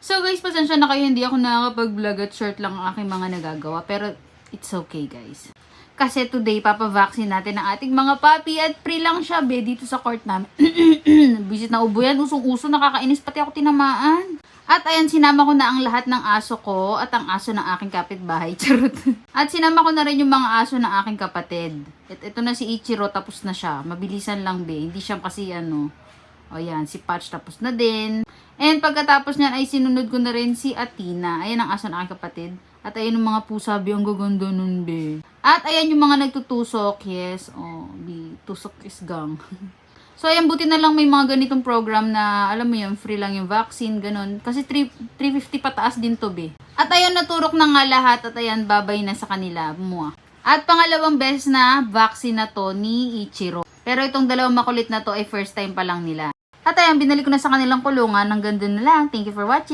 So guys, pasensya na kayo, hindi ako nakakapag-vlog at short lang ang aking mga nagagawa. Pero it's okay guys. Kasi today, papavaccine natin ang ating mga puppy at free lang siya, be, dito sa court namin. Bisit na ubo yan, usong-uso, nakakainis, pati ako tinamaan. At ayan, sinama ko na ang lahat ng aso ko at ang aso ng aking kapitbahay. Charot. At sinama ko na rin yung mga aso ng aking kapatid. Ito na si Ichiro, tapos na siya. Mabilisan lang, be. Hindi siya kasi o yan, si Patch tapos na din. And pagkatapos niyan ay sinunod ko na rin si Athena. Ayan ang aso ng aking kapatid. At ayan yung mga pusa, be. Ang gaganda nun, be. At ayan yung mga nagtutusok. Yes, be. Tusok is gang. So, ayan, buti na lang may mga ganitong program na, alam mo yun, free lang yung vaccine, ganun. Kasi 350 pataas din to, be. At ayan, naturok na nga lahat. At ayan, babay na sa kanila. Mua. At pangalawang beses na vaccine na to ni Ichiro. Pero itong dalawang makulit na to ay first time pa lang nila. At ayan, binalik ko na sa kanilang kulungan. Hanggang dun na lang. Thank you for watching.